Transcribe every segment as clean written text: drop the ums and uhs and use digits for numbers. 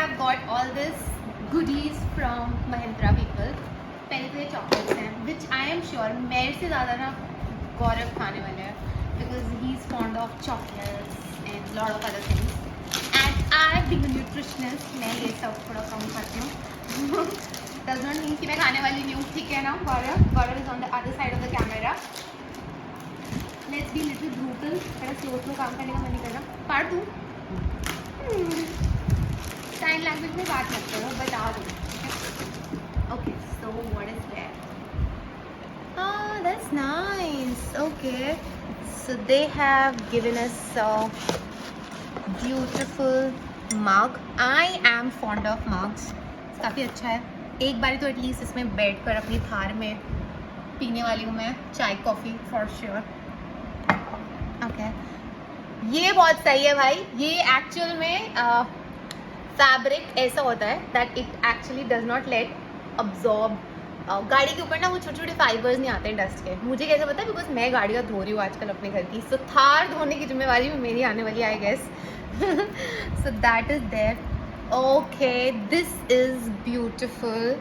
have got all this goodies from Mahindra people. पहले तो ये chocolates हैं, which I am sure मेरे से ज़्यादा ना गौरव खाने वाले हैं, because he is fond of chocolates and lot of other things. And I being a nutritionist, मैं ये सब थोड़ा कम खाती हूँ. Does not mean कि मैं खाने वाली नहीं हूँ, ठीक है ना? गौरव is on the other side of the camera. Let's be little brutal. मेरा slow काम करने का मन नहीं कर रहा. पार दूँ? Sign language में बात मत करो, बता दो. Okay, so what is there? Ah, that's nice. Okay, so they have given us a beautiful mug. I am fond of mugs. काफ़ी अच्छा है. एक बारी तो एटलीस्ट इसमें बैठ कर अपनी थार में पीने वाली हूँ मैं चाय कॉफ़ी फॉर श्योर. ओके, ये बहुत सही है भाई. ये एक्चुअल में फैब्रिक ऐसा होता है that it actually does not let absorb. गाड़ी के ऊपर ना वो छोटे छोटे फाइबर्स नहीं आते हैं डस्ट के. मुझे कैसे पता है? बिकॉज मैं गाड़ी का धो रही हूँ आजकल अपने घर की. सो थार धोने की जिम्मेवारी भी मेरी आने वाली I guess. So that is there. Okay, this is beautiful.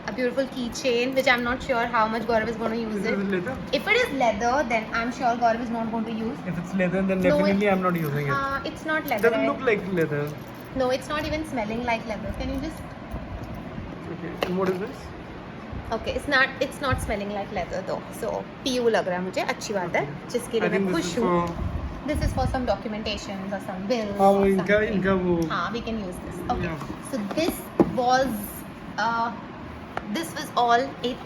A beautiful keychain, which I'm not sure how much Gaurav is going to use it. Leather? If it is leather, then I'm sure Gaurav is not going to use. If it's leather, then definitely I'm not using it. It's not It leather. doesn't look like leather. No, it's not even smelling like leather. Can you just? Okay. And what is this? Okay, it's not smelling like leather though. So PU लग रहा है मुझे. अच्छी बात है. जिसके I लिए think मैं this खुश is हूँ. for. This is for some documentations or some bills. हाँ, or वो इनका something. वो. हाँ, we can use this. Okay. Yeah. So this was all it.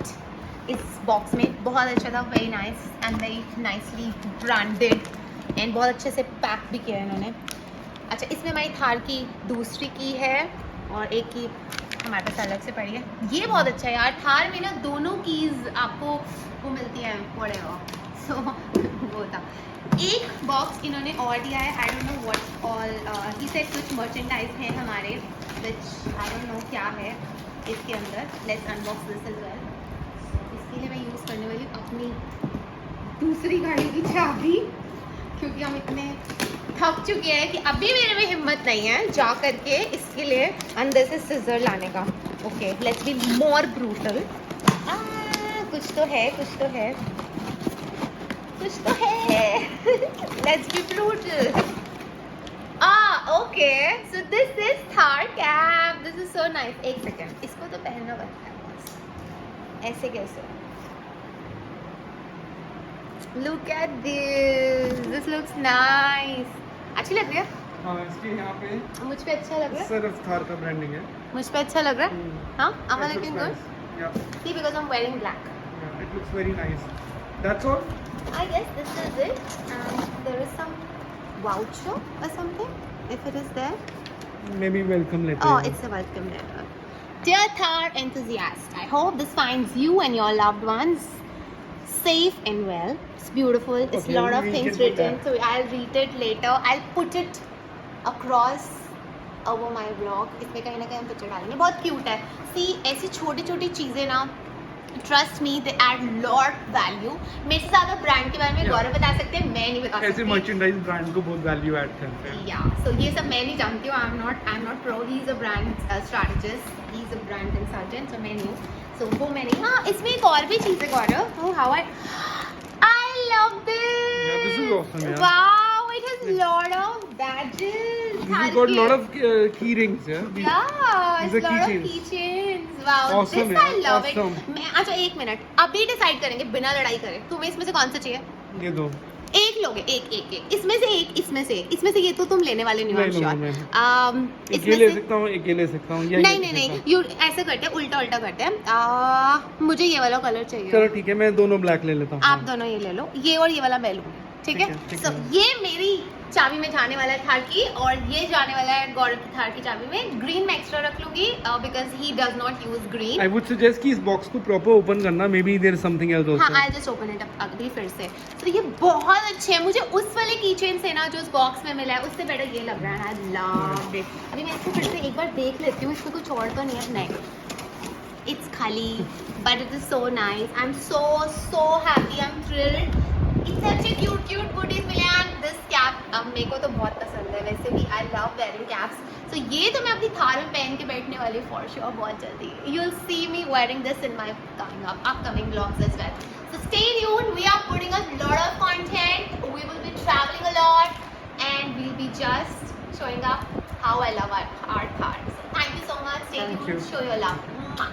इस बॉक्स में बहुत अच्छा था. Very nice and very nicely branded and बहुत अच्छे से पैक भी किया है इन्होंने. अच्छा, इसमें हमारी थार की दूसरी की है और एक की हमारे पास अलग से पड़ी है. ये बहुत अच्छा है यार. थार में ना दोनों कीज आपको वो मिलती हैं पड़ेगा. सो वो था. एक बॉक्स इन्होंने और दिया है. I don't know what all. He said कुछ मर्चेंडाइज है हमारे, विच आई डोंट नो क्या है इसके अंदर. Let's unbox this as well. इसके लिए मैं यूज़ करने वाली अपनी दूसरी गाड़ी की चाबी, क्योंकि हम इतने थक चुके हैं कि अभी मेरे में हिम्मत नहीं है जा करके इसके लिए अंदर से सिजर लाने का. Okay, let's be more brutal. कुछ तो है, कुछ तो है, कुछ तो है. Let's be brutal. Okay, so this is Thar cap. This is so nice. एक सेकेंड, इसको तो पहनना बनता है बस. ऐसे कैसे? Look at this. This looks nice. अच्छी लग रही है. हाँ, इसके यहाँ पे मुझ पे अच्छा लग रहा है. सिर्फ थार का ब्रांडिंग है. मुझ पे अच्छा लग रहा है. हाँ, am I It looks looking good? nice. Yeah. See, because I'm wearing black. Yeah, it looks very nice. That's all. I guess this is it. And there is some voucher or something, if it is there. Maybe welcome letter. Oh, it's a welcome letter. Dear Thar enthusiast, I hope this finds you and your loved ones safe and well. It's beautiful. It's Okay, a lot of we things can do written, that. so I'll read it later. I'll put it across over my vlog. इसमें कहीं ना कहीं हम picture डालेंगे. बहुत cute है. See, ऐसी छोटी छोटी चीज़ें ना, trust me, they add lot value. मेरे से ज़्यादा ब्रांड के बारे में Yeah. गौरव बता सकते हैं, मैं नहीं बता ऐसे सकती. मर्चेंडाइज ब्रांड को बहुत वैल्यू ऐड करते हैं. या सो ये सब मैं नहीं जानती हूँ. I am not pro. He is a brand strategist, he is a brand consultant. So मैं नहीं हूँ. सो वो मैं नहीं. हाँ, इसमें एक और भी चीज़ है Gaurav. Oh, how I love this. Yeah, this is awesome, yeah. Wow, it has lot of badges. This has got lot of key rings, yeah. Yeah, These it's are lot of keychains. keychains. Wow, Awesome, this I yeah, love awesome. it. मैं अच्छा एक minute, अभी decide करेंगे बिना लड़ाई करे. तुम्हें इसमें से कौन सा चाहिए? ये दो. एक लोगे. एक इसमें से एक, इसमें से ये तो तुम लेने वाले नहीं हो. नहीं, श्योर. नहीं. एक इसमें ये ले से सकता हूँ, एक ये ले सकता हूँ. नहीं, यू ऐसे करते हैं, उल्टा करते हैं. मुझे ये वाला कलर चाहिए. चलो ठीक है, मैं दोनों ब्लैक ले लेता हूँ. आप दोनों ये ले लो. ये और ये वाला मैं लूँगी. ठीक है. ठीक So, है. ये मेरी चाबी में जाने वाला है थार की, और ये जाने वाला है गौरव की थार की चाबी में. ग्रीन मैं एक्स्ट्रा रख लूंगी because he does not use green. I would suggest कि इस बॉक्स को प्रॉपर ओपन करना. Maybe there is something else हाँ, also. I just open it up अभी फिर से. तो ये बहुत अच्छे हैं. मुझे उस वाले कीचेन से ना जो उस बॉक्स में मिला है उससे बेटर ये लग रहा है. I love it. अभी मैं इसको फिर से एक बार देख लेती हूँ. इसको कुछ और तो नहीं है. नहीं, इट्स खाली, but it is so nice. I am so happy. I am thrilled. इतने अच्छे क्यूट goodies मिले एंड दिस कैप मेरे को तो बहुत पसंद है वैसे भी. I love wearing caps. So ये तो मैं अपनी थार में पहन के बैठने वाली for sure बहुत जल्दी. You'll see me wearing this in my upcoming vlogs as well. So stay tuned. We are putting a lot of content. We will be traveling a lot and we'll be just showing up how I love our Thar. So thank you so much. Stay Thank tuned. you. Show your love. Mwah.